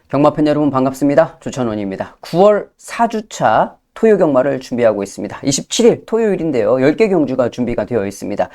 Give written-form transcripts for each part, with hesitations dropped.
경마팬 여러분 반갑습니다. 조찬원입니다. 9월 4주차 토요 경마를 준비하고 있습니다. 27일 토요일인데요. 10개 경주가 준비가 되어 있습니다.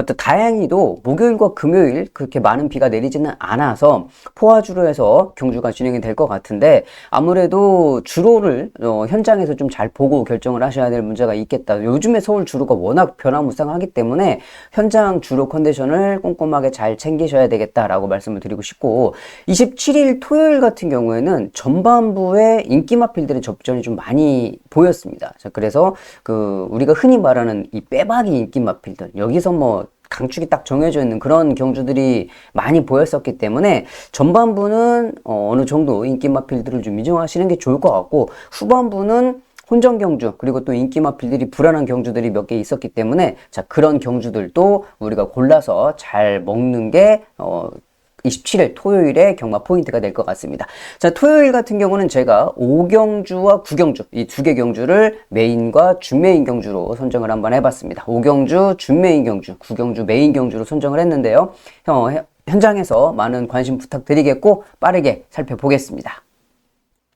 또 다행히도 목요일과 금요일 그렇게 많은 비가 내리지는 않아서 포화주로 해서 경주가 진행이 될 것 같은데 아무래도 주로를 현장에서 좀 잘 보고 결정을 하셔야 될 문제가 있겠다. 요즘에 서울 주로가 워낙 변화무쌍하기 때문에 현장 주로 컨디션을 꼼꼼하게 잘 챙기셔야 되겠다라고 말씀을 드리고 싶고 27일 토요일 같은 경우에는 전반부에 인기마필들의 접전이 좀 많이 보였습니다. 자, 그래서 우리가 흔히 말하는 이 빼박이 인기마필들 여기서 뭐 강축이 딱 정해져 있는 그런 경주들이 많이 보였었기 때문에 전반부는 어느 정도 인기마필들을 좀 인정하시는 게 좋을 것 같고 후반부는 혼전 경주 그리고 또 인기마필들이 불안한 경주들이 몇 개 있었기 때문에 자 그런 경주들도 우리가 골라서 잘 먹는 게 27일 토요일에 경마 포인트가 될 것 같습니다. 자, 토요일 같은 경우는 제가 5경주와 9경주 이 두 개 경주를 메인과 준메인 경주로 선정을 한번 해봤습니다. 5경주 준메인 경주, 9경주 메인 경주로 선정을 했는데요. 현장에서 많은 관심 부탁드리겠고 빠르게 살펴보겠습니다.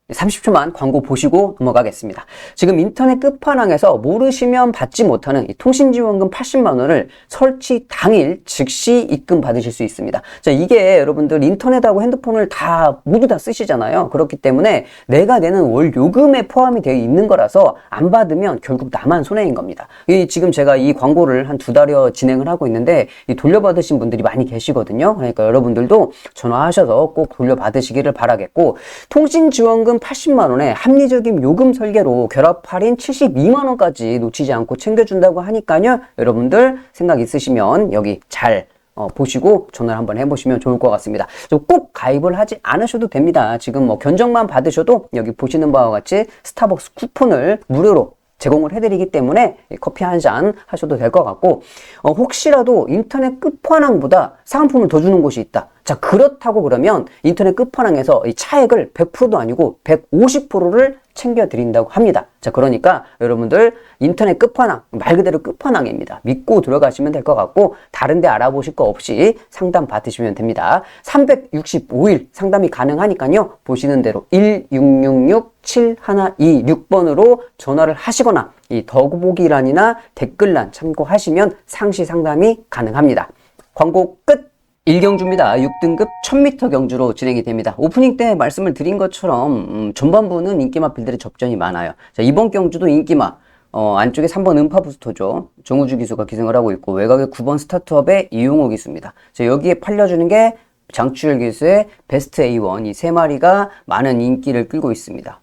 30초만 광고 보시고 넘어가겠습니다. 지금 인터넷 끝판왕에서 모르시면 받지 못하는 이 통신지원금 80만원을 설치 당일 즉시 입금 받으실 수 있습니다. 자, 이게 여러분들 인터넷하고 핸드폰을 모두 다 쓰시잖아요. 그렇기 때문에 내가 내는 월 요금에 포함이 되어 있는 거라서 안 받으면 결국 나만 손해인 겁니다. 지금 제가 이 광고를 한 2달여 진행을 하고 있는데 돌려받으신 분들이 많이 계시거든요. 그러니까 여러분들도 전화하셔서 꼭 돌려받으시기를 바라겠고 통신지원금 80만원에 합리적인 요금 설계로 결합 할인 72만원까지 놓치지 않고 챙겨준다고 하니까요. 여러분들 생각 있으시면 여기 잘 보시고 전화를 한번 해보시면 좋을 것 같습니다. 꼭 가입을 하지 않으셔도 됩니다. 지금 뭐 견적만 받으셔도 여기 보시는 바와 같이 스타벅스 쿠폰을 무료로 제공을 해드리기 때문에 커피 한 잔 하셔도 될 것 같고 혹시라도 인터넷 끝판왕보다 상품을 더 주는 곳이 있다. 자, 그렇다고 그러면 인터넷 끝판왕에서 이 차액을 100%도 아니고 150%를 챙겨드린다고 합니다. 자, 그러니까 여러분들 인터넷 끝판왕, 말 그대로 끝판왕입니다. 믿고 들어가시면 될 것 같고 다른 데 알아보실 거 없이 상담 받으시면 됩니다. 365일 상담이 가능하니까요. 보시는 대로 1666-7126번으로 전화를 하시거나 이 더보기란이나 댓글란 참고하시면 상시 상담이 가능합니다. 광고 끝! 1경주입니다. 6등급 1000m 경주로 진행이 됩니다. 오프닝 때 말씀을 드린 것처럼 전반부는 인기마필들의 접전이 많아요. 자, 이번 경주도 인기마 안쪽에 3번 음파 부스터죠. 정우주 기수가 기승을 하고 있고 외곽에 9번 스타트업의 이용호 기수입니다. 자, 여기에 팔려주는 게 장추열 기수의 베스트 A1 이 세 마리가 많은 인기를 끌고 있습니다.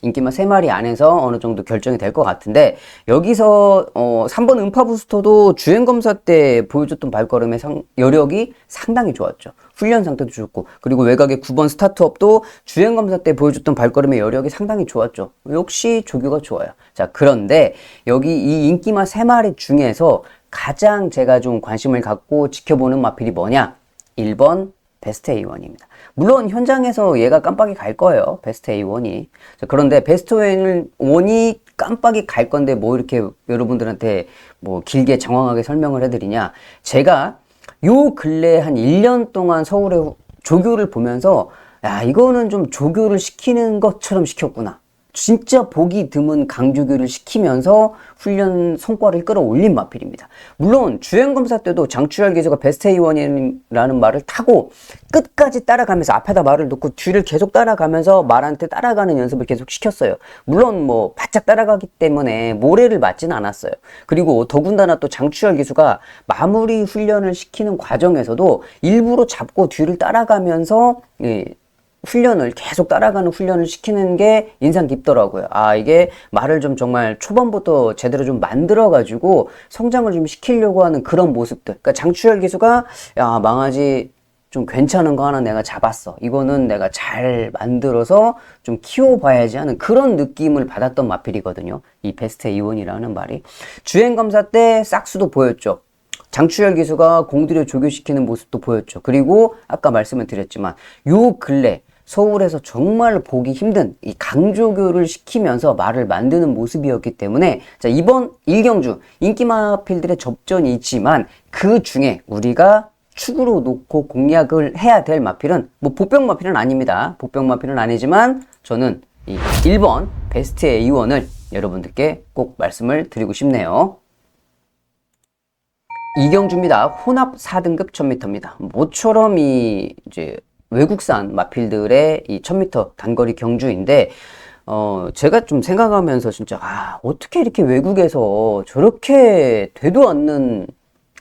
인기마 3마리 안에서 어느 정도 결정이 될 것 같은데 여기서 3번 음파 부스터도 주행검사 때 보여줬던 발걸음의 여력이 상당히 좋았죠. 훈련 상태도 좋고 그리고 외곽의 9번 스타트업도 주행검사 때 보여줬던 발걸음의 여력이 상당히 좋았죠. 역시 조교가 좋아요. 자, 그런데 여기 이 인기마 3마리 중에서 가장 제가 좀 관심을 갖고 지켜보는 마필이 뭐냐? 1번 베스트 A1입니다. 물론 현장에서 얘가 깜빡이 갈 거예요. 베스트 A1이. 자, 그런데 베스트 A1이 깜빡이 갈 건데 뭐 이렇게 여러분들한테 뭐 길게 장황하게 설명을 해드리냐. 제가 요 근래 한 1년 동안 서울의 조교를 보면서 야, 이거는 좀 조교를 시키는 것처럼 시켰구나. 진짜 보기 드문 강조교를 시키면서 훈련 성과를 끌어올린 마필입니다. 물론 주행검사 때도 장추열 기수가 베스트 A1이라는 말을 타고 끝까지 따라가면서 앞에다 말을 놓고 뒤를 계속 따라가면서 말한테 따라가는 연습을 계속 시켰어요. 물론 뭐 바짝 따라가기 때문에 모래를 맞지는 않았어요. 그리고 더군다나 또 장추열 기수가 마무리 훈련을 시키는 과정에서도 일부러 잡고 뒤를 따라가면서 훈련을 계속 따라가는 훈련을 시키는 게 인상 깊더라고요. 아, 이게 말을 좀 정말 초반부터 제대로 좀 만들어가지고 성장을 좀 시키려고 하는 그런 모습들. 그러니까 장추열 기수가 야, 망아지 좀 괜찮은 거 하나 내가 잡았어. 이거는 내가 잘 만들어서 좀 키워봐야지 하는 그런 느낌을 받았던 마필이거든요. 이 베스트 A1이라는 말이. 주행검사 때 싹수도 보였죠. 장추열 기수가 공들여 조교시키는 모습도 보였죠. 그리고 아까 말씀을 드렸지만 요 근래 서울에서 정말 보기 힘든 이 강조교를 시키면서 말을 만드는 모습이었기 때문에 자, 이번 1경주 인기마필들의 접전이 있지만 그 중에 우리가 축으로 놓고 공략을 해야 될 마필은 뭐 보병 마필은 아닙니다. 보병 마필은 아니지만 저는 이 1번 베스트 A1을 여러분들께 꼭 말씀을 드리고 싶네요. 이경주입니다. 혼합 4등급 1000m입니다. 모처럼 이제 외국산 마필들의 이 1000m 단거리 경주인데, 제가 좀 생각하면서 진짜, 어떻게 이렇게 외국에서 저렇게 되도 않는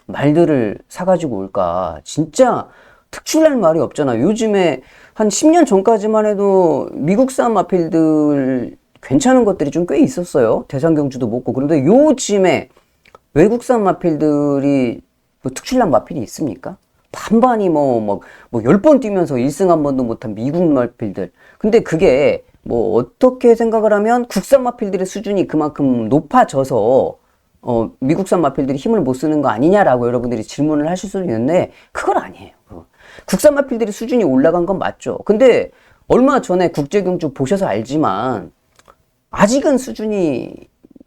말들을 사가지고 올까? 진짜 특출날 말이 없잖아. 요즘에 한 10년 전까지만 해도 미국산 마필들 괜찮은 것들이 좀 꽤 있었어요. 대상 경주도 먹고. 그런데 요즘에 외국산 마필들이 뭐 특출난 마필이 있습니까? 반반이 뭐 10번 뛰면서 1승 한 번도 못한 미국 마필들. 근데 그게 뭐 어떻게 생각을 하면 국산 마필들의 수준이 그만큼 높아져서 미국산 마필들이 힘을 못 쓰는 거 아니냐라고 여러분들이 질문을 하실 수도 있는데 그건 아니에요. 국산 마필들의 수준이 올라간 건 맞죠. 근데 얼마 전에 국제경주 보셔서 알지만 아직은 수준이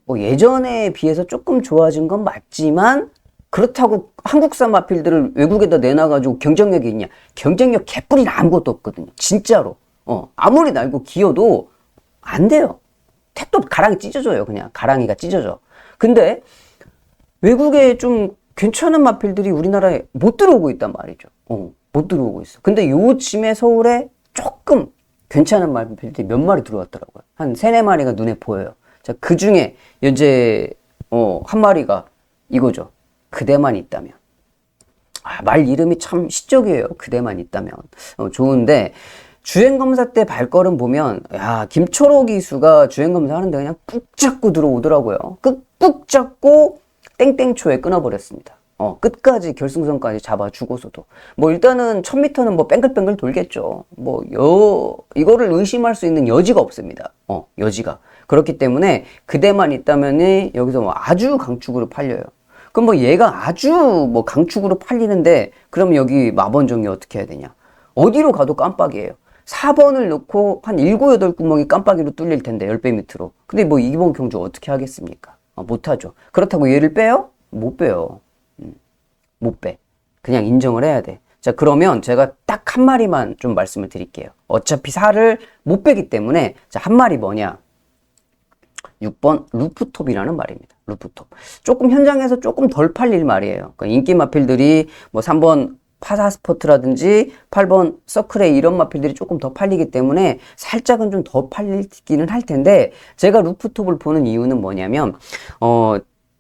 뭐 예전에 비해서 조금 좋아진 건 맞지만 그렇다고 한국산 마필들을 외국에다 내놔가지고 경쟁력이 있냐? 경쟁력 개뿔이 아무것도 없거든요. 진짜로. 아무리 날고 기어도 안 돼요. 택도 가랑이 찢어져요. 그냥 가랑이가 찢어져. 근데 외국에 좀 괜찮은 마필들이 우리나라에 못 들어오고 있단 말이죠. 못 들어오고 있어. 근데 요즘에 서울에 조금 괜찮은 마필들이 몇 마리 들어왔더라고요. 한 3, 4마리가 눈에 보여요. 자, 그 중에 현재 한 마리가 이거죠. 그대만 있다면. 말 이름이 참 시적이에요. 그대만 있다면. 좋은데 주행검사 때 발걸음 보면 김초로 기수가 주행검사 하는데 그냥 꾹 잡고 들어오더라고요. 꾹 잡고 땡땡초에 끊어버렸습니다. 끝까지 결승선까지 잡아주고서도 뭐 일단은 1000m는 뭐 뺑글뺑글 돌겠죠. 뭐 이거를 의심할 수 있는 여지가 없습니다. 여지가. 그렇기 때문에 그대만 있다면은 여기서 뭐 아주 강축으로 팔려요. 그럼 뭐 얘가 아주 뭐 강축으로 팔리는데 그럼 여기 마번정이 어떻게 해야 되냐? 어디로 가도 깜빡이에요. 4번을 넣고 한 7, 8구멍이 깜빡이로 뚫릴 텐데 10배 밑으로. 근데 뭐 이번 경주 어떻게 하겠습니까? 못하죠. 그렇다고 얘를 빼요? 못 빼요. 못 빼. 그냥 인정을 해야 돼. 자, 그러면 제가 딱 한 마리만 좀 말씀을 드릴게요. 어차피 4를 못 빼기 때문에 자, 한 마리 뭐냐? 6번 루프톱이라는 말입니다. 루프톱. 조금 현장에서 조금 덜 팔릴 말이에요. 그러니까 인기 마필들이 뭐 3번 파사스포트라든지 8번 서클레이 이런 마필들이 조금 더 팔리기 때문에 살짝은 좀 더 팔리기는 할 텐데 제가 루프톱을 보는 이유는 뭐냐면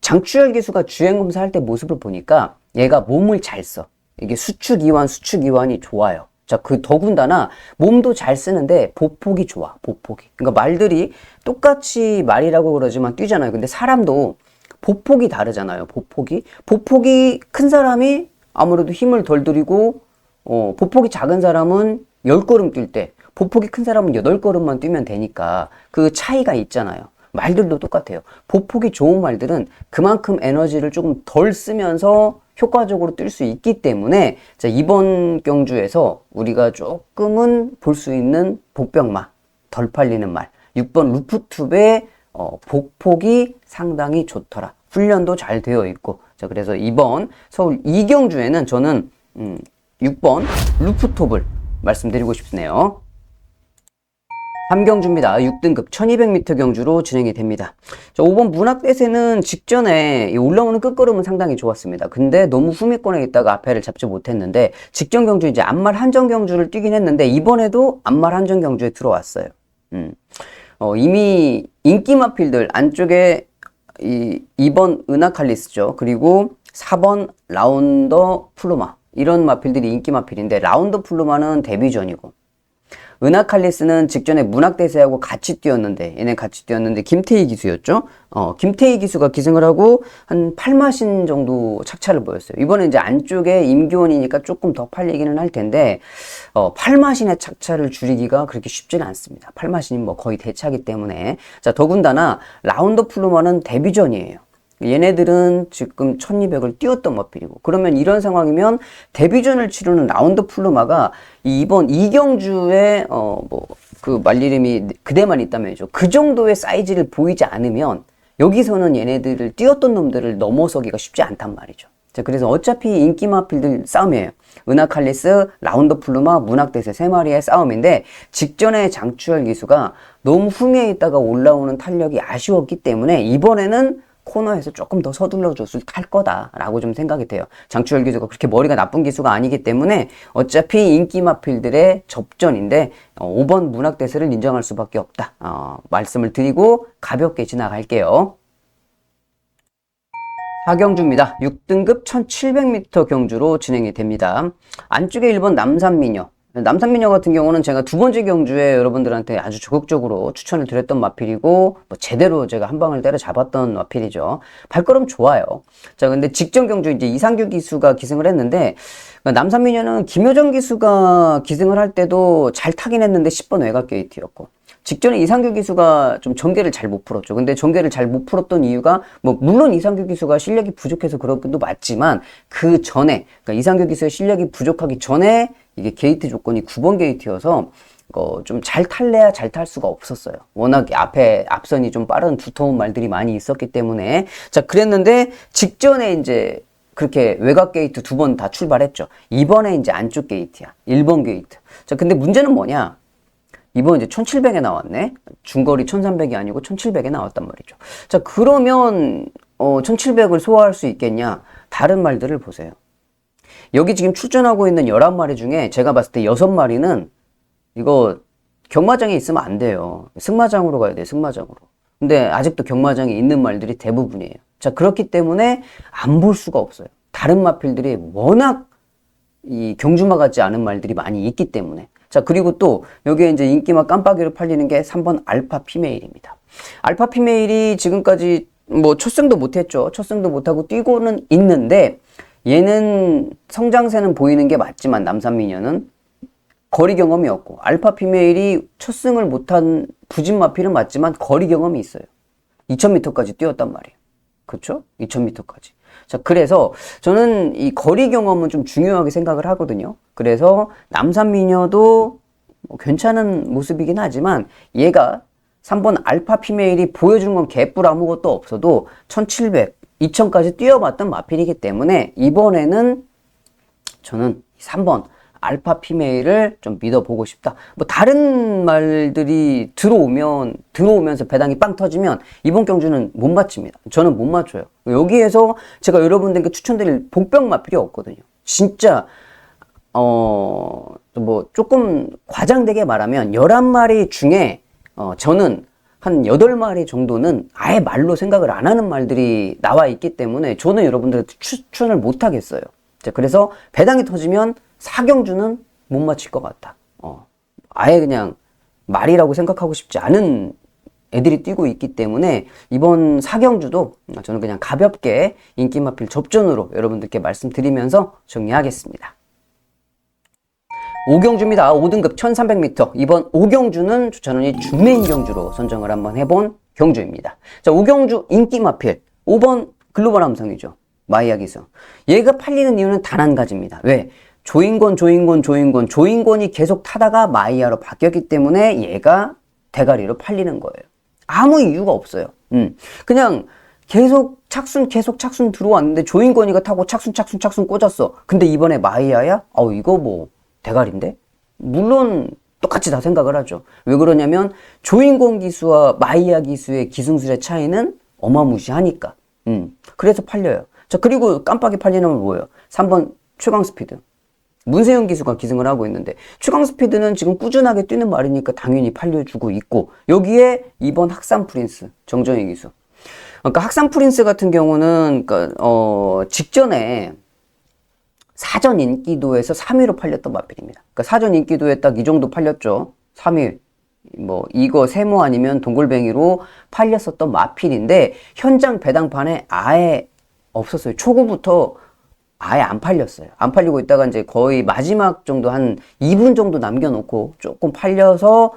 장추열 기수가 주행검사 할 때 모습을 보니까 얘가 몸을 잘 써. 이게 수축이완이 좋아요. 자, 더군다나 몸도 잘 쓰는데 보폭이 좋아. 보폭이. 그러니까 말들이 똑같이 말이라고 그러지만 뛰잖아요. 근데 사람도 보폭이 다르잖아요. 보폭이 큰 사람이 아무래도 힘을 덜 들이고 보폭이 작은 사람은 10걸음 뛸 때 보폭이 큰 사람은 8걸음만 뛰면 되니까 그 차이가 있잖아요. 말들도 똑같아요. 보폭이 좋은 말들은 그만큼 에너지를 조금 덜 쓰면서 효과적으로 뛸 수 있기 때문에 자, 이번 경주에서 우리가 조금은 볼 수 있는 복병마, 덜 팔리는 말 6번 루프툽의 복폭이 상당히 좋더라. 훈련도 잘 되어 있고 자, 그래서 이번 서울 이경주에는 저는 6번 루프톱을 말씀드리고 싶네요. 3경주입니다. 6등급 1200m 경주로 진행이 됩니다. 자, 5번 문학대세는 직전에 올라오는 끝걸음은 상당히 좋았습니다. 근데 너무 후미권에 있다가 앞에를 잡지 못했는데 직전 경주 이제 앞말 한정 경주를 뛰긴 했는데 이번에도 앞말 한정 경주에 들어왔어요. 이미 인기 마필들 안쪽에 2번 은하칼리스죠. 그리고 4번 라운더 플루마 이런 마필들이 인기 마필인데 라운더 플루마는 데뷔전이고 은하칼리스는 직전에 문학대세하고 같이 뛰었는데 얘네 같이 뛰었는데 김태희 기수였죠. 김태희 기수가 기승을 하고 한 8마신 정도 착차를 보였어요. 이번에 이제 안쪽에 임기원이니까 조금 더 팔리기는 할 텐데 8마신의 착차를 줄이기가 그렇게 쉽지는 않습니다. 8마신이 뭐 거의 대차기 때문에 자, 더군다나 라운더 플루마는 데뷔전이에요. 얘네들은 지금 1200을 뛰었던 마필이고 그러면 이런 상황이면 데뷔전을 치르는 라운드 플루마가 이번 이경주에 그 말 이름이 그대만 있다면이죠. 그 정도의 사이즈를 보이지 않으면 여기서는 얘네들을 뛰었던 놈들을 넘어서기가 쉽지 않단 말이죠. 자, 그래서 어차피 인기 마필들 싸움이에요. 은하칼리스, 라운더 플루마, 문학대세 세 마리의 싸움인데 직전에 장추열 기수가 너무 후미에 있다가 올라오는 탄력이 아쉬웠기 때문에 이번에는 코너에서 조금 더 서둘러 줬을 탈 거다라고 좀 생각이 돼요. 장추열 기수가 그렇게 머리가 나쁜 기수가 아니기 때문에 어차피 인기 마필들의 접전인데 5번 문학대세를 인정할 수밖에 없다. 말씀을 드리고 가볍게 지나갈게요. 4경주입니다. 6등급 1700m 경주로 진행이 됩니다. 안쪽에 1번 남산미녀. 남산미녀 같은 경우는 제가 두 번째 경주에 여러분들한테 아주 적극적으로 추천을 드렸던 마필이고 뭐 제대로 제가 한 방을 때려 잡았던 마필이죠. 발걸음 좋아요. 자, 근데 직전 경주 이제 이상규 기수가 기승을 했는데 남산미녀는 김효정 기수가 기승을 할 때도 잘 타긴 했는데 10번 외곽 게이트였고 직전에 이상규 기수가 좀 전개를 잘 못 풀었죠. 근데 전개를 잘 못 풀었던 이유가 뭐 물론 이상규 기수가 실력이 부족해서 그런 것도 맞지만 그 전에 그러니까 이상규 기수의 실력이 부족하기 전에 이게 게이트 조건이 9번 게이트여서 좀 잘 탈래야 잘 탈 수가 없었어요. 워낙 앞에 앞선이 좀 빠른 두터운 말들이 많이 있었기 때문에 자 그랬는데 직전에 이제 그렇게 외곽 게이트 두 번 다 출발했죠. 이번에 이제 안쪽 게이트야. 1번 게이트. 자 근데 문제는 뭐냐? 이번 이제 1700에 나왔네. 중거리 1300이 아니고 1700에 나왔단 말이죠. 자, 그러면 1700을 소화할 수 있겠냐? 다른 말들을 보세요. 여기 지금 출전하고 있는 11마리 중에 제가 봤을 때 6마리는 이거 경마장에 있으면 안 돼요. 승마장으로 가야 돼요. 승마장으로. 근데 아직도 경마장에 있는 말들이 대부분이에요. 자, 그렇기 때문에 안 볼 수가 없어요. 다른 마필들이 워낙 이 경주마 같지 않은 말들이 많이 있기 때문에. 자, 그리고 또 여기에 이제 인기마 깜빡이로 팔리는 게 3번 알파 피메일입니다. 알파 피메일이 지금까지 뭐 첫승도 못했죠. 첫승도 못하고 뛰고는 있는데 얘는 성장세는 보이는 게 맞지만 남산미녀는 거리 경험이 없고 알파 피메일이 첫승을 못한 부진 마필은 맞지만 거리 경험이 있어요. 2000m까지 뛰었단 말이에요. 그렇죠? 2000m까지. 자, 그래서 저는 이 거리 경험은 좀 중요하게 생각을 하거든요. 그래서 남산미녀도 뭐 괜찮은 모습이긴 하지만 얘가 3번 알파 피메일이 보여주는 건 개뿔 아무것도 없어도 1700, 2000까지 뛰어봤던 마필이기 때문에 이번에는 저는 3번 알파 피메일을 좀 믿어보고 싶다. 뭐 다른 말들이 들어오면서 배당이 빵 터지면 이번 경주는 못 맞춥니다. 저는 못 맞춰요. 여기에서 제가 여러분들께 추천드릴 복병 마필이 없거든요. 진짜 뭐 조금 과장되게 말하면 11마리 중에 저는 한 8마리 정도는 아예 말로 생각을 안 하는 말들이 나와 있기 때문에 저는 여러분들한테 추천을 못 하겠어요. 자, 그래서 배당이 터지면 4경주는 못 맞힐 것 같다. 아예 그냥 말이라고 생각하고 싶지 않은 애들이 뛰고 있기 때문에 이번 4경주도 저는 그냥 가볍게 인기마필 접전으로 여러분들께 말씀드리면서 정리하겠습니다. 5경주입니다. 5등급 1300m. 이번 5경주는 주찬원이 주메인 경주로 선정을 한번 해본 경주입니다. 자, 5경주 인기마필 5번 글로벌 함성이죠. 마이야 기수. 얘가 팔리는 이유는 단 한 가지입니다. 왜? 조인권이 계속 타다가 마이야로 바뀌었기 때문에 얘가 대가리로 팔리는 거예요. 아무 이유가 없어요. 그냥 계속 착순 들어왔는데 조인권이가 타고 착순 꽂았어. 근데 이번에 마이야야? 이거 뭐 대가리인데? 물론 똑같이 다 생각을 하죠. 왜 그러냐면 조인권 기수와 마이야 기수의 기승술의 차이는 어마무시하니까. 그래서 팔려요. 자, 그리고 깜빡이 팔리는 건 뭐예요? 3번 최강스피드. 문세영 기수가 기승을 하고 있는데 최강스피드는 지금 꾸준하게 뛰는 말이니까 당연히 팔려주고 있고 여기에 2번 학산프린스 정정희 기수. 그러니까 학산프린스 같은 경우는 직전에 사전 인기도에서 3위로 팔렸던 마필입니다. 그러니까 사전 인기도에 딱 이 정도 팔렸죠. 3위. 뭐 이거 세모 아니면 동글뱅이로 팔렸었던 마필인데 현장 배당판에 아예 없었어요. 초구부터 아예 안 팔렸어요. 안 팔리고 있다가 이제 거의 마지막 정도 한 2분 정도 남겨놓고 조금 팔려서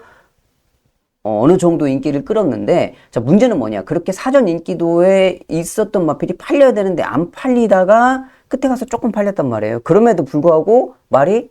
어느 정도 인기를 끌었는데 자 문제는 뭐냐 그렇게 사전 인기도에 있었던 마필이 팔려야 되는데 안 팔리다가 끝에 가서 조금 팔렸단 말이에요. 그럼에도 불구하고 말이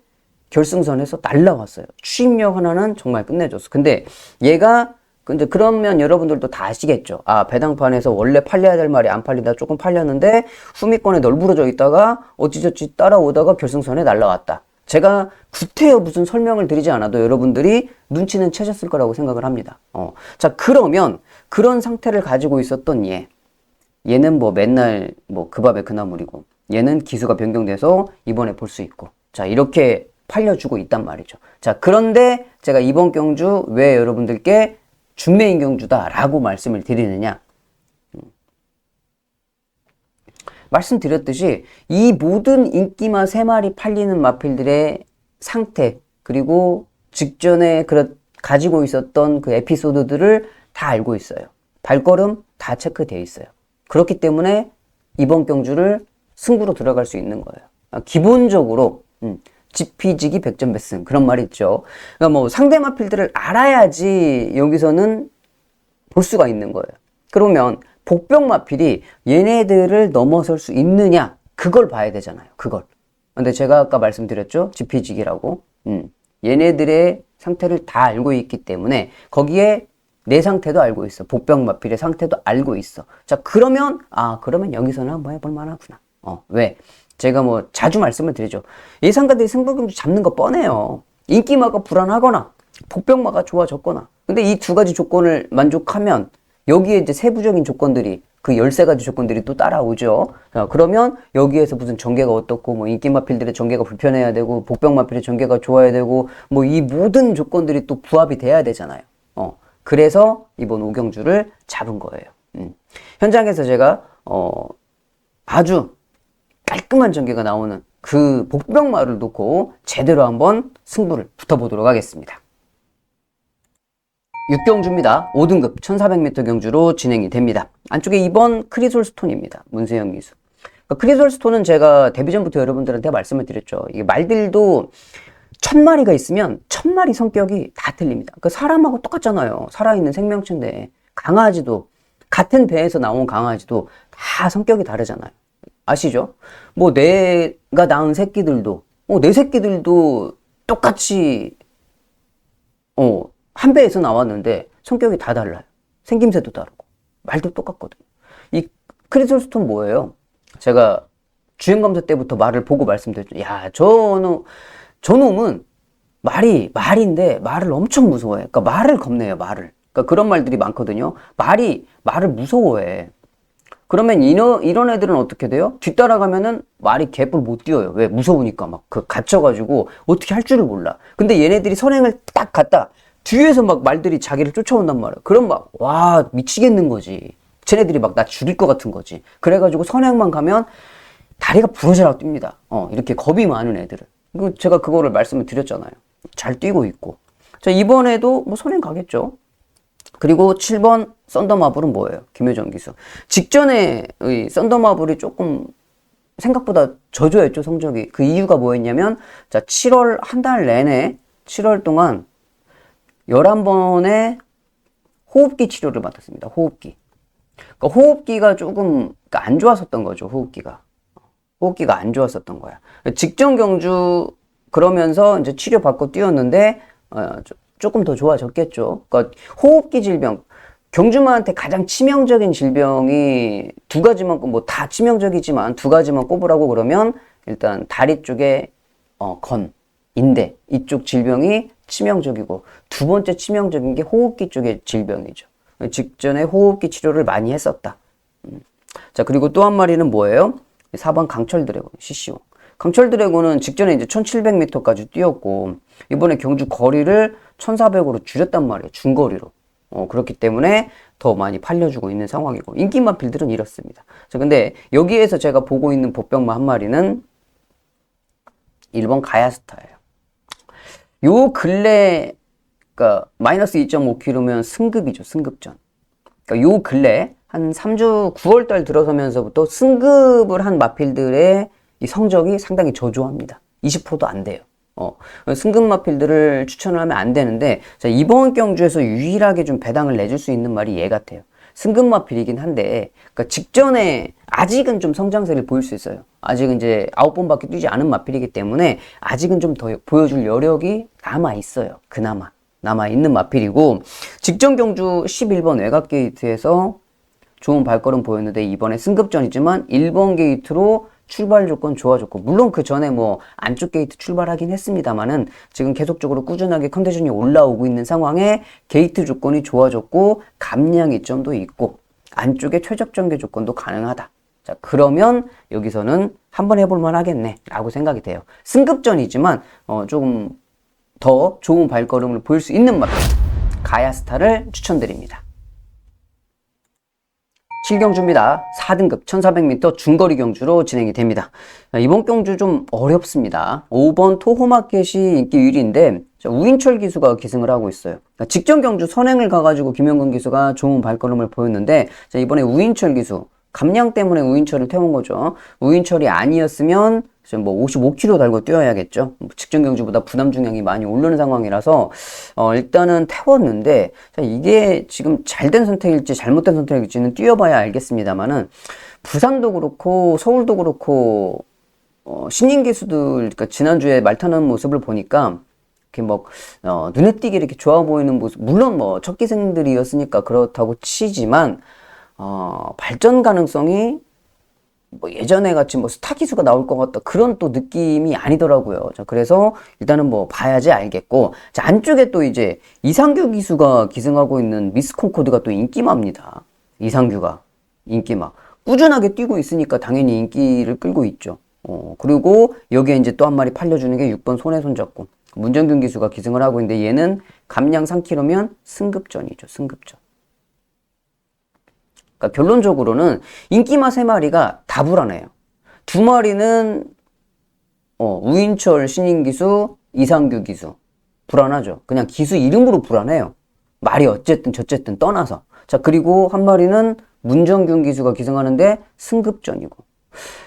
결승선에서 날라왔어요. 추임력 하나는 정말 끝내줬어. 근데 얘가 근데 그러면 여러분들도 다 아시겠죠. 아, 배당판에서 원래 팔려야 될 말이 안 팔리다 조금 팔렸는데 후미권에 널브러져 있다가 어찌저찌 따라오다가 결승선에 날라왔다. 제가 구태여 무슨 설명을 드리지 않아도 여러분들이 눈치는 채셨을 거라고 생각을 합니다. 자, 그러면 그런 상태를 가지고 있었던 얘는 뭐 맨날 뭐 그 밥에 그 나물이고 얘는 기수가 변경돼서 이번에 볼 수 있고 자, 이렇게 팔려주고 있단 말이죠. 자, 그런데 제가 이번 경주 왜 여러분들께 준매인 경주다라고 말씀을 드리느냐. 말씀드렸듯이 이 모든 인기마 3마리 팔리는 마필들의 상태 그리고 직전에 가지고 있었던 그 에피소드들을 다 알고 있어요. 발걸음 다 체크되어 있어요. 그렇기 때문에 이번 경주를 승부로 들어갈 수 있는 거예요. 기본적으로 지피지기 백전백승 그런 말이 있죠. 그러니까 뭐 상대 마필들을 알아야지 여기서는 볼 수가 있는 거예요. 그러면 복병 마필이 얘네들을 넘어설 수 있느냐 그걸 봐야 되잖아요. 그걸. 근데 제가 아까 말씀드렸죠. 지피지기라고. 얘네들의 상태를 다 알고 있기 때문에 거기에 내 상태도 알고 있어. 복병 마필의 상태도 알고 있어. 자, 그러면 그러면 여기서는 한번 해볼 만하구나. 왜? 제가 뭐 자주 말씀을 드리죠. 예상가들이 승부경주 잡는 거 뻔해요. 인기마가 불안하거나 복병마가 좋아졌거나. 근데 이 두 가지 조건을 만족하면 여기에 이제 세부적인 조건들이 그 13가지 조건들이 또 따라오죠. 자, 그러면 여기에서 무슨 전개가 어떻고 뭐 인기마필들의 전개가 불편해야 되고 복병마필의 전개가 좋아야 되고 뭐 이 모든 조건들이 또 부합이 돼야 되잖아요. 그래서 이번 5경주를 잡은 거예요. 현장에서 제가 아주 깔끔한 전개가 나오는 그 복병마를 놓고 제대로 한번 승부를 붙어보도록 하겠습니다. 6경주입니다. 5등급 1400m 경주로 진행이 됩니다. 안쪽에 2번 크리솔 스톤입니다. 문세영 기수. 그러니까 크리솔 스톤은 제가 데뷔전부터 여러분들한테 말씀을 드렸죠. 이게 말들도 1000마리가 있으면 1000마리 성격이 다 틀립니다. 그 사람하고 똑같잖아요. 살아있는 생명체인데 강아지도 같은 배에서 나온 강아지도 다 성격이 다르잖아요. 아시죠? 뭐 내가 낳은 새끼들도 내 새끼들도 똑같이 한 배에서 나왔는데 성격이 다 달라요. 생김새도 다르고 말도 똑같거든요. 이 크리솔 스톤 뭐예요? 제가 주행검사 때부터 말을 보고 말씀드렸죠. 야, 저놈은 말인데 말을 엄청 무서워해. 그러니까 말을 겁내요, 말을. 그러니까 그런 말들이 많거든요. 말을 무서워해. 그러면 이런 애들은 어떻게 돼요? 뒤따라가면은 말이 개뿔 못 뛰어요. 왜? 무서우니까 막 갇혀가지고 어떻게 할 줄을 몰라. 근데 얘네들이 선행을 딱 갔다 뒤에서 막 말들이 자기를 쫓아온단 말이야. 그럼 막 와 미치겠는 거지. 쟤네들이 막 나 죽일 것 같은 거지. 그래가지고 선행만 가면 다리가 부러져라 뜁니다. 이렇게 겁이 많은 애들은. 제가 그거를 말씀을 드렸잖아요. 잘 뛰고 있고. 자, 이번에도 뭐 선행 가겠죠. 그리고 7번 썬더마블은 뭐예요? 김효정 기수. 직전에 이 썬더마블이 조금 생각보다 저조했죠, 성적이. 그 이유가 뭐였냐면, 자, 7월 한 달 내내 7월 동안 11번의 호흡기 치료를 받았습니다. 호흡기. 그러니까 호흡기가 조금 안 좋았었던 거죠, 호흡기가. 호흡기가 안 좋았었던 거야. 직전 경주 그러면서 이제 치료받고 뛰었는데, 조금 더 좋아졌겠죠. 그러니까 호흡기 질병, 경주마한테 가장 치명적인 질병이 두 가지만, 뭐 다 치명적이지만 두 가지만 꼽으라고 그러면 일단 다리 쪽에 인대 이쪽 질병이 치명적이고 두 번째 치명적인 게 호흡기 쪽의 질병이죠. 직전에 호흡기 치료를 많이 했었다. 자, 그리고 또 한 마리는 뭐예요? 4번 강철 드래곤, CCO. 강철 드래곤은 직전에 이제 1700m까지 뛰었고 이번에 경주 거리를 1400으로 줄였단 말이에요. 중거리로. 그렇기 때문에 더 많이 팔려주고 있는 상황이고 인기만 필들은 이렇습니다. 자, 근데 여기에서 제가 보고 있는 복병마 한 마리는 1번 가야스타예요. 요 근래 그러니까 마이너스 2.5kg면 승급이죠. 승급전. 그러니까 요 근래 한 3주 9월달 들어서면서부터 승급을 한 마필들의 이 성적이 상당히 저조합니다. 20%도 안 돼요. 승급 마필들을 추천을 하면 안 되는데, 자, 이번 경주에서 유일하게 좀 배당을 내줄 수 있는 말이 얘 같아요. 승급 마필이긴 한데, 그러니까 직전에 아직은 좀 성장세를 보일 수 있어요. 아직은 이제 9번밖에 뛰지 않은 마필이기 때문에 아직은 좀 더 보여줄 여력이 남아 있어요. 그나마. 남아있는 마필이고, 직전 경주 11번 외곽 게이트에서 좋은 발걸음 보였는데 이번에 승급전이지만 1번 게이트로 출발 조건 좋아졌고, 물론 그 전에 뭐 안쪽 게이트 출발하긴 했습니다만은 지금 계속적으로 꾸준하게 컨디션이 올라오고 있는 상황에 게이트 조건이 좋아졌고 감량 이점도 있고 안쪽에 최적 전개 조건도 가능하다. 자, 그러면 여기서는 한번 해볼만 하겠네 라고 생각이 돼요. 승급전이지만 조금 더 좋은 발걸음을 보일 수 있는 마필 가야스타를 추천드립니다. 7경주입니다. 4등급 1400m 중거리 경주로 진행이 됩니다. 이번 경주 좀 어렵습니다. 5번 토호마켓이 인기 1위인데 우인철 기수가 기승을 하고 있어요. 직전 경주 선행을 가가지고 김영근 기수가 좋은 발걸음을 보였는데 이번에 우인철 기수 감량 때문에 우인철을 태운 거죠. 우인철이 아니었으면 뭐 55km 달고 뛰어야겠죠. 직전 경주보다 부담 중량이 많이 오르는 상황이라서 일단은 태웠는데 이게 지금 잘된 선택일지 잘못된 선택일지는 뛰어봐야 알겠습니다만은 부산도 그렇고 서울도 그렇고 신인 기수들 그러니까 지난주에 말 타는 모습을 보니까 이렇게 뭐 눈에 띄게 이렇게 좋아 보이는 모습, 물론 뭐 첫 기생들이었으니까 그렇다고 치지만 발전 가능성이 뭐 예전에 같이 뭐 스타 기수가 나올 것 같다 그런 또 느낌이 아니더라고요. 자, 그래서 일단은 뭐 봐야지 알겠고, 자, 안쪽에 또 이제 이상규 기수가 기승하고 있는 미스 콩코드가 또 인기마입니다. 이상규가 인기마 꾸준하게 뛰고 있으니까 당연히 인기를 끌고 있죠. 그리고 여기에 이제 또 한 마리 팔려주는 게 6번 손에 손잡고 문정균 기수가 기승을 하고 있는데 얘는 감량 3km면 승급전이죠. 승급전. 그러니까 결론적으로는 인기마 3마리가 다 불안해요. 2마리는 우인철 신인 기수, 이상규 기수 불안하죠. 그냥 기수 이름으로 불안해요. 말이 어쨌든 저쨌든 떠나서. 자, 그리고 한 마리는 문정균 기수가 기승하는데 승급전이고.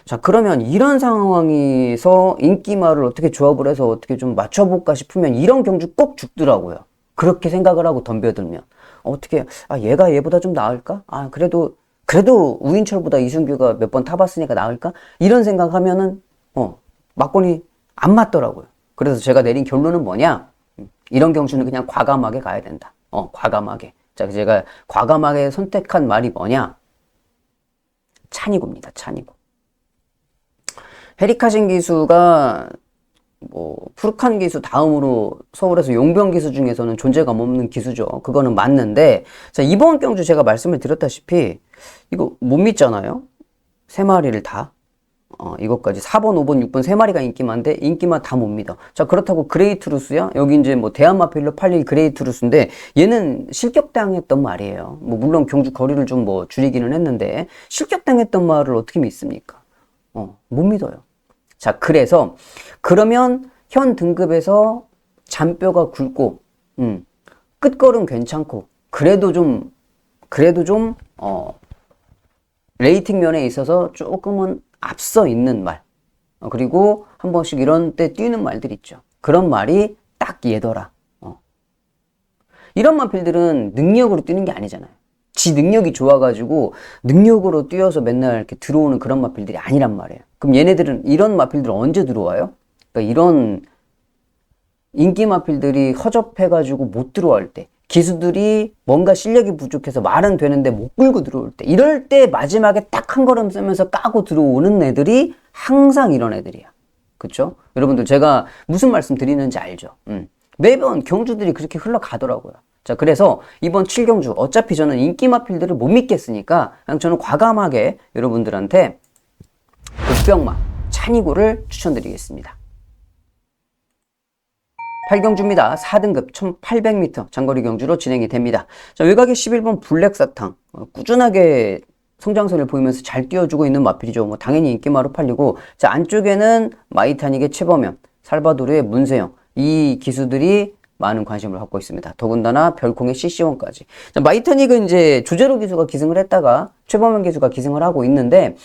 자, 그러면 이런 상황에서 인기마를 어떻게 조합을 해서 어떻게 좀 맞춰볼까 싶으면 이런 경주 꼭 죽더라고요. 그렇게 생각을 하고 덤벼들면 어떻게 얘가 얘보다 좀 나을까? 그래도 우인철보다 이승규가 몇 번 타봤으니까 나을까? 이런 생각하면은 막권이 안 맞더라고요. 그래서 제가 내린 결론은 뭐냐? 이런 경주는 그냥 과감하게 가야 된다. 과감하게. 자, 제가 과감하게 선택한 말이 뭐냐? 찬이고입니다. 찬이고. 헤리카신 기수가 푸르칸 기수 다음으로 서울에서 용병 기수 중에서는 존재감 없는 기수죠. 그거는 맞는데, 자, 이번 경주 제가 말씀을 드렸다시피, 이거 못 믿잖아요? 3마리를 다. 이것까지 4번, 5번, 6번 3마리가 인기마인데, 인기마 다 못 믿어. 자, 그렇다고 그레이트루스야? 여기 이제 뭐 대한마필로 팔릴 그레이트루스인데, 얘는 실격당했던 말이에요. 물론 경주 거리를 좀 줄이기는 했는데, 실격당했던 말을 어떻게 믿습니까? 못 믿어요. 자, 그래서 그러면 현 등급에서 잔뼈가 굵고 끝걸음 괜찮고 그래도 좀 레이팅 면에 있어서 조금은 앞서 있는 말, 그리고 한 번씩 이런 때 뛰는 말들 있죠. 그런 말이 딱 얘더라. 이런 마필들은 능력으로 뛰는 게 아니잖아요. 지 능력이 좋아가지고 능력으로 뛰어서 맨날 이렇게 들어오는 그런 마필들이 아니란 말이에요. 그럼 얘네들은 이런 마필들은 언제 들어와요? 그러니까 이런 인기 마필들이 허접해가지고 못 들어올 때, 기수들이 뭔가 실력이 부족해서 말은 되는데 못 끌고 들어올 때, 이럴 때 마지막에 딱 한 걸음 쓰면서 까고 들어오는 애들이 항상 이런 애들이야. 그쵸? 여러분들 제가 무슨 말씀 드리는지 알죠? 매번 경주들이 그렇게 흘러가더라고요. 자, 그래서 이번 7경주 어차피 저는 인기 마필들을 못 믿겠으니까 그냥 저는 과감하게 여러분들한테 독병마 찬이고를 추천드리겠습니다. 8경주입니다. 4등급 1800m 장거리 경주로 진행이 됩니다. 자, 외곽에 11번 블랙사탕 꾸준하게 성장세를 보이면서 잘 뛰어주고 있는 마필이죠. 당연히 인기마로 팔리고, 자, 안쪽에는 마이타닉의 최범현, 살바도르의 문세영, 이 기수들이 많은 관심을 갖고 있습니다. 더군다나 별콩의 CC1까지. 자, 마이타닉은 이제 조제로 기수가 기승을 했다가 최범현 기수가 기승을 하고 있는데,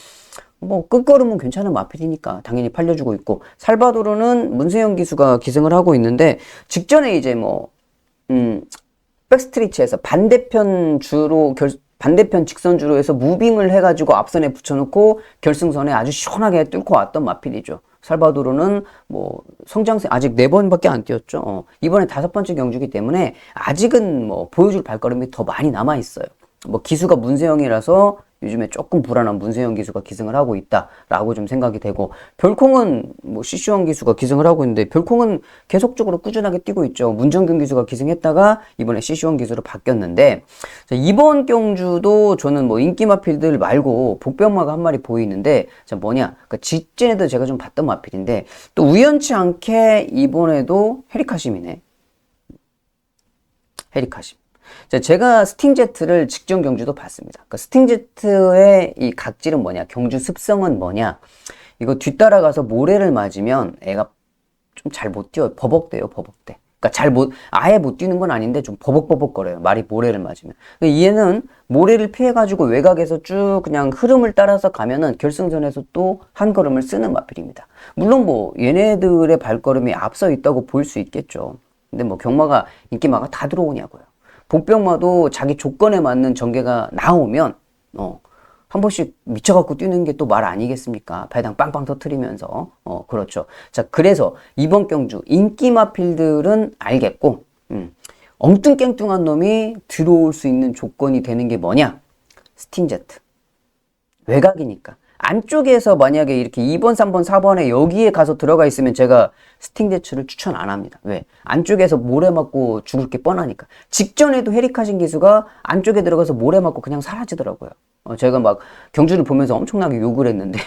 끝걸음은 괜찮은 마필이니까 당연히 팔려주고 있고, 살바도르는 문세영 기수가 기승을 하고 있는데, 직전에 이제 백스트리치에서 반대편 직선주로 해서 무빙을 해가지고 앞선에 붙여놓고 결승선에 아주 시원하게 뚫고 왔던 마필이죠. 살바도르는 뭐 성장세 아직 4번밖에 안 뛰었죠. 이번에 5번째 경주이기 때문에 아직은 뭐 보여줄 발걸음이 더 많이 남아 있어요. 뭐 기수가 문세영이라서 요즘에 조금 불안한 문세영 기수가 기승을 하고 있다라고 좀 생각이 되고, 별콩은 뭐 CC1 기수가 기승을 하고 있는데 별콩은 계속적으로 꾸준하게 뛰고 있죠. 문정균 기수가 기승했다가 이번에 CC1 기수로 바뀌었는데, 자, 이번 경주도 저는 뭐 인기마필들 말고 복병마가 한 마리 보이는데, 자, 뭐냐, 그러니까 직전에도 제가 좀 봤던 마필인데 또 우연치 않게 이번에도 헤리카심이네. 헤리카심. 자, 제가 스팅제트를 직전 경주도 봤습니다. 그러니까 스팅제트의 이 각질은 뭐냐, 경주 습성은 뭐냐, 이거 뒤따라가서 모래를 맞으면 애가 좀 잘 못 뛰어요. 버벅대요, 버벅대. 그러니까 아예 못 뛰는 건 아닌데 좀 버벅버벅거려요. 말이 모래를 맞으면. 그러니까 얘는 모래를 피해가지고 외곽에서 쭉 그냥 흐름을 따라서 가면은 결승전에서 또 한 걸음을 쓰는 마필입니다. 물론 뭐 얘네들의 발걸음이 앞서 있다고 볼 수 있겠죠. 근데 뭐 경마가, 인기마가 다 들어오냐고요. 복병마도 자기 조건에 맞는 전개가 나오면 한 번씩 미쳐갖고 뛰는 게 또 말 아니겠습니까? 배당 빵빵 터트리면서. 그렇죠. 자, 그래서 이번 경주 인기마필들은 알겠고, 엉뚱깽뚱한 놈이 들어올 수 있는 조건이 되는 게 뭐냐? 스팅제트. 외곽이니까. 안쪽에서 만약에 이렇게 2번, 3번, 4번에 여기에 가서 들어가 있으면 제가 스팅제트를 추천 안 합니다. 왜? 안쪽에서 모래 맞고 죽을 게 뻔하니까. 직전에도 헤리카신 기수가 안쪽에 들어가서 모래 맞고 그냥 사라지더라고요. 제가 막 경주를 보면서 엄청나게 욕을 했는데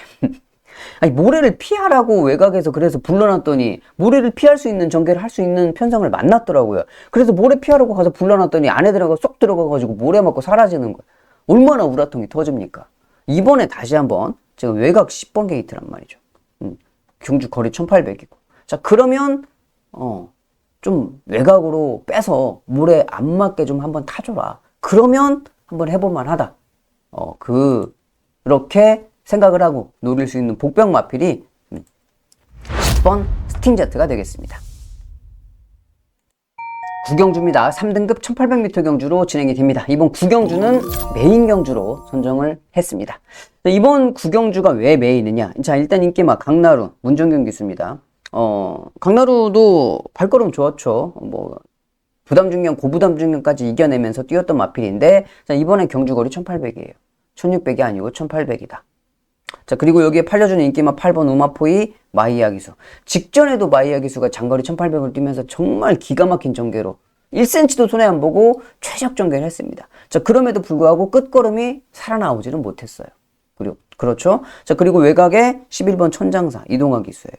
아니, 모래를 피하라고 외곽에서 그래서 불러놨더니 모래를 피할 수 있는 전개를 할 수 있는 편성을 만났더라고요. 그래서 모래 피하라고 가서 불러놨더니 안에 쏙 들어가가지고 모래 맞고 사라지는 거예요. 얼마나 우라통이 터집니까? 이번에 다시 한번 제가 외곽 10번 게이트란 말이죠. 경주 거리 1800이고. 자, 그러면 좀 외곽으로 빼서 물에 안 맞게 좀 한번 타줘라. 그러면 한번 해볼만 하다. 그렇게 생각을 하고 노릴 수 있는 복병 마필이 10번 스팅제트가 되겠습니다. 9경주입니다. 3등급 1800m 경주로 진행이 됩니다. 이번 9경주는 메인 경주로 선정을 했습니다. 이번 9경주가 왜 메인이냐? 자, 일단 인기마 강나루, 문정균 기수입니다. 강나루도 발걸음 좋았죠. 뭐 부담 중량, 고부담 중량까지 이겨내면서 뛰었던 마필인데, 자, 이번에 경주거리 1800이에요. 1600이 아니고 1800이다. 자, 그리고 여기에 팔려주는 인기마 8번 우마포이 마이야 기수. 직전에도 마이야 기수가 장거리 1800을 뛰면서 정말 기가 막힌 전개로 1cm도 손해 안 보고 최적 전개를 했습니다. 자, 그럼에도 불구하고 끝걸음이 살아나오지는 못했어요. 그렇죠? 자, 그리고 외곽에 11번 천장사 이동화 기수예요.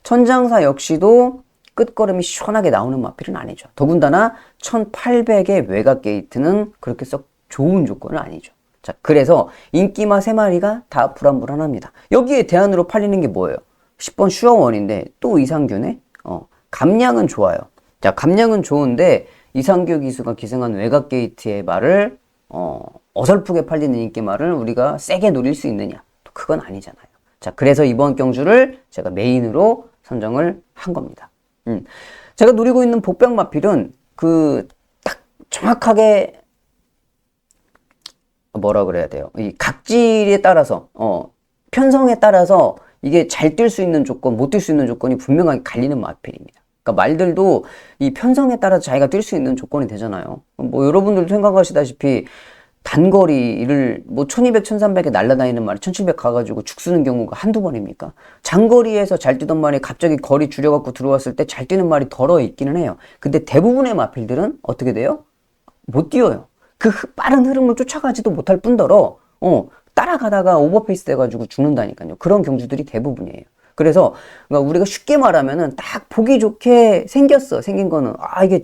천장사 역시도 끝걸음이 시원하게 나오는 마필은 아니죠. 더군다나 1800의 외곽 게이트는 그렇게 썩 좋은 조건은 아니죠. 자, 그래서 인기마 3마리가 다 불안불안합니다. 여기에 대안으로 팔리는 게 뭐예요? 10번 슈어원인데 또 이상규네? 감량은 좋아요. 자, 감량은 좋은데 이상규 기수가 기승한 외곽 게이트의 말을 어설프게 팔리는 인기마를 우리가 세게 노릴 수 있느냐? 또 그건 아니잖아요. 자, 그래서 이번 경주를 제가 메인으로 선정을 한 겁니다. 제가 노리고 있는 복병 마필은 딱 정확하게 뭐라 그래야 돼요? 이 각질에 따라서, 편성에 따라서 이게 잘 뛸 수 있는 조건, 못 뛸 수 있는 조건이 분명하게 갈리는 마필입니다. 그러니까 말들도 이 편성에 따라서 자기가 뛸 수 있는 조건이 되잖아요. 뭐 여러분들도 생각하시다시피 단거리를 뭐 1200, 1300에 날아다니는 말이 1700 가가지고 죽쓰는 경우가 한두 번입니까? 장거리에서 잘 뛰던 말이 갑자기 거리 줄여갖고 들어왔을 때 잘 뛰는 말이 덜어 있기는 해요. 근데 대부분의 마필들은 어떻게 돼요? 못 뛰어요. 그 빠른 흐름을 쫓아가지도 못할 뿐더러 따라가다가 오버페이스 돼가지고 죽는다니까요. 그런 경주들이 대부분이에요. 그래서 그러니까 우리가 쉽게 말하면은 딱 보기 좋게 생겼어. 생긴 거는 이게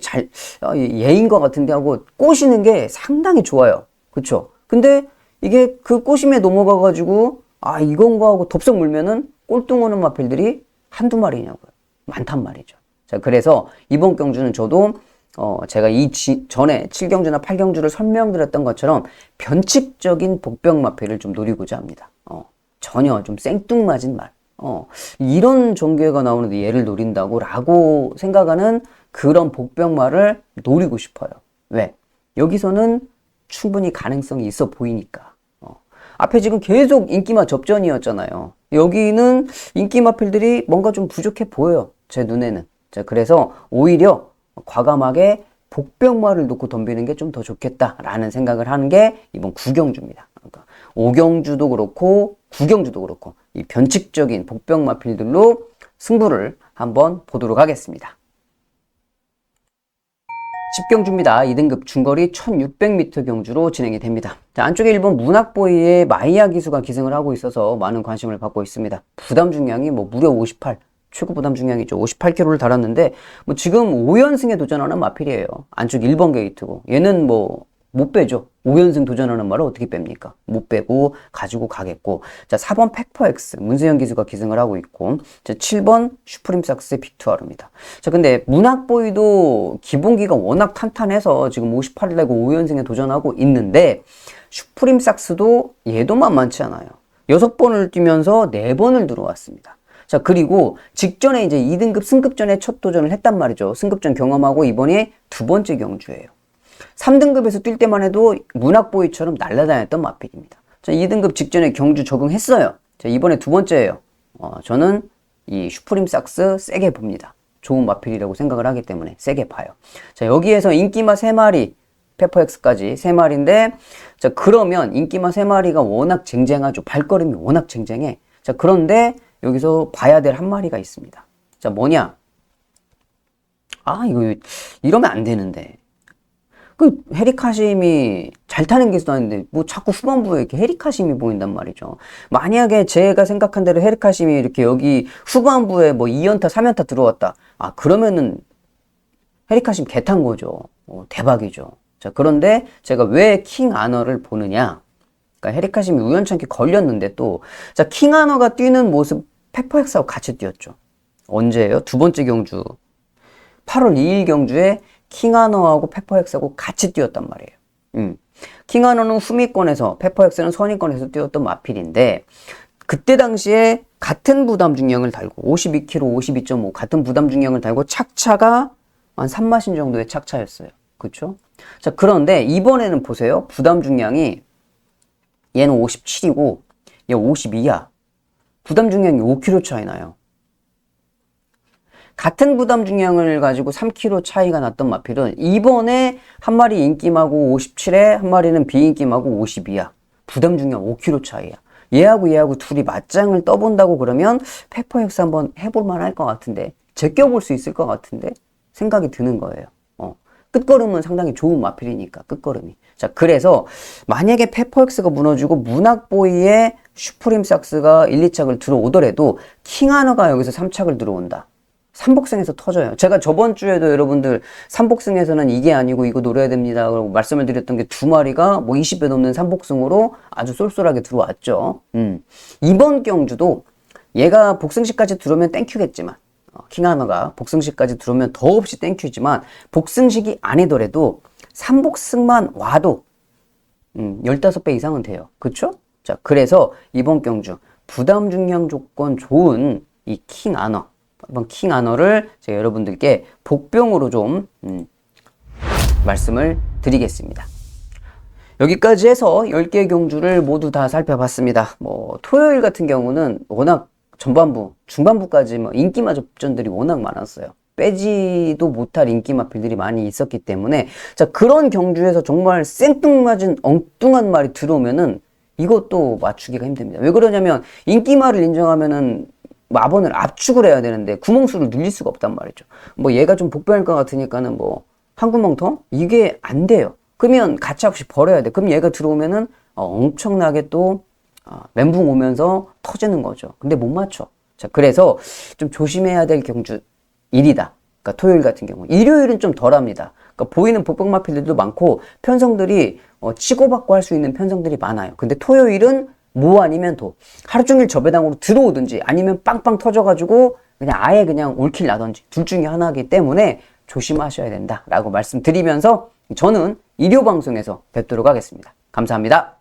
예인 것 같은데 하고 꼬시는 게 상당히 좋아요. 그쵸? 근데 이게 그 꼬심에 넘어가가지고 이건가 하고 덥석 물면은 꼴등 오는 마필들이 한두 마리냐고요. 많단 말이죠. 자, 그래서 이번 경주는 저도 제가 전에 7경주나 8경주를 설명드렸던 것처럼 변칙적인 복병 마필을 좀 노리고자 합니다. 전혀 좀 생뚱맞은 말. 이런 전개가 나오는데 얘를 노린다고 생각하는 그런 복병말을 노리고 싶어요. 왜? 여기서는 충분히 가능성이 있어 보이니까. 앞에 지금 계속 인기마 접전이었잖아요. 여기는 인기 마필들이 뭔가 좀 부족해 보여요. 제 눈에는. 자, 그래서 오히려 과감하게 복병마를 놓고 덤비는 게 좀 더 좋겠다라는 생각을 하는 게 이번 구경주입니다. 그러니까 오경주도 그렇고 구경주도 그렇고 이 변칙적인 복병마필들로 승부를 한번 보도록 하겠습니다. 10경주입니다. 2등급 중거리 1600m 경주로 진행이 됩니다. 자, 안쪽에 일본 문학보이의 마이야 기수가 기승을 하고 있어서 많은 관심을 받고 있습니다. 부담 중량이 무려 58, 최고 부담 중량이죠. 58kg를 달았는데 지금 5연승에 도전하는 마필이에요. 안쪽 1번 게이트고 얘는 못 빼죠. 5연승 도전하는 말을 어떻게 뺍니까? 못 빼고 가지고 가겠고. 자, 4번 팩퍼엑스 문세영 기수가 기승을 하고 있고, 자, 7번 슈프림삭스의 빅투아르입니다. 자, 근데 문학보이도 기본기가 워낙 탄탄해서 지금 58을 내고 5연승에 도전하고 있는데 슈프림삭스도 얘도 만만치 않아요. 6번을 뛰면서 4번을 들어왔습니다. 자, 그리고 직전에 이제 2등급 승급전에 첫 도전을 했단 말이죠. 승급전 경험하고 이번에 두 번째 경주예요. 3등급에서 뛸 때만 해도 문학보이처럼 날아다녔던 마필입니다. 자, 2등급 직전에 경주 적응했어요. 자, 이번에 두 번째예요. 저는 이 슈프림삭스 세게 봅니다. 좋은 마필이라고 생각을 하기 때문에 세게 봐요. 자, 여기에서 인기마 3마리, 페퍼엑스까지 3마리인데, 자, 그러면 인기마 3마리가 워낙 쟁쟁하죠. 발걸음이 워낙 쟁쟁해. 자, 그런데 여기서 봐야 될 한 마리가 있습니다. 자, 뭐냐? 이거 이러면 안 되는데. 헤리카심이 잘 타는 기수도 아닌데 자꾸 후반부에 이렇게 헤리카심이 보인단 말이죠. 만약에 제가 생각한 대로 헤리카심이 이렇게 여기 후반부에 2연타 3연타 들어왔다, 그러면은 헤리카심 개탄 거죠. 대박이죠. 자, 그런데 제가 왜 킹아너를 보느냐, 그러니까 헤리카심이 우연찮게 걸렸는데 자, 킹아너가 뛰는 모습 페퍼엑스하고 같이 뛰었죠. 언제예요? 두 번째 경주 8월 2일 경주에 킹아너하고 페퍼엑스하고 같이 뛰었단 말이에요. 킹아너는 후미권에서, 페퍼엑스는 선위권에서 뛰었던 마필인데, 그때 당시에 같은 부담 중량을 달고 52kg, 52.5 같은 부담 중량을 달고 착차가 한 3마신 정도의 착차였어요. 그쵸? 자, 그런데 이번에는 보세요. 부담 중량이 얘는 57이고 얘 52야. 부담 중량이 5kg 차이 나요. 같은 부담 중량을 가지고 3kg 차이가 났던 마필은 이번에 한 마리 인기마고 57에 한 마리는 비인기마고 52야. 부담 중량 5kg 차이야. 얘하고 둘이 맞짱을 떠본다고 그러면 페퍼엑스 한번 해볼 만할 것 같은데, 제껴볼 수 있을 것 같은데 생각이 드는 거예요. 끝걸음은 상당히 좋은 마필이니까, 끝걸음이. 자, 그래서 만약에 페퍼엑스가 무너지고 문학보이의 슈프림삭스가 1, 2착을 들어오더라도 킹아너가 여기서 3착을 들어온다. 삼복승에서 터져요. 제가 저번 주에도 여러분들 삼복승에서는 이게 아니고 이거 노려야 됩니다 라고 말씀을 드렸던 게 두 마리가 20배 넘는 삼복승으로 아주 쏠쏠하게 들어왔죠. 이번 경주도 얘가 복승시까지 들어오면 땡큐겠지만, 킹아너가 복승식까지 들어오면 더없이 땡큐지만, 복승식이 아니더라도 삼복승만 와도 15배 이상은 돼요. 그쵸? 자, 그래서 이번 경주 부담 중량 조건 좋은 이 킹아너, 이번 킹아너를 제가 여러분들께 복병으로 좀 말씀을 드리겠습니다. 여기까지 해서 10개 경주를 모두 다 살펴봤습니다. 토요일 같은 경우는 워낙 전반부, 중반부까지 인기마 접전들이 워낙 많았어요. 빼지도 못할 인기 마필들이 많이 있었기 때문에, 자, 그런 경주에서 정말 생뚱맞은 엉뚱한 말이 들어오면은 이것도 맞추기가 힘듭니다. 왜 그러냐면 인기마를 인정하면은 마번을 압축을 해야 되는데 구멍수를 늘릴 수가 없단 말이죠. 얘가 좀 복병일 것 같으니까는 한 구멍 더? 이게 안 돼요. 그러면 가차없이 버려야 돼. 그럼 얘가 들어오면은 엄청나게 또 멘붕 오면서 터지는 거죠. 근데 못 맞춰. 자, 그래서 좀 조심해야 될 경주 일이다. 그러니까 토요일 같은 경우. 일요일은 좀 덜합니다. 그러니까 보이는 복병마필들도 많고 편성들이 치고받고 할 수 있는 편성들이 많아요. 근데 토요일은 뭐 아니면 도. 하루 종일 저 배당으로 들어오든지 아니면 빵빵 터져가지고 그냥 아예 그냥 올킬 나든지 둘 중에 하나이기 때문에 조심하셔야 된다라고 말씀드리면서 저는 일요 방송에서 뵙도록 하겠습니다. 감사합니다.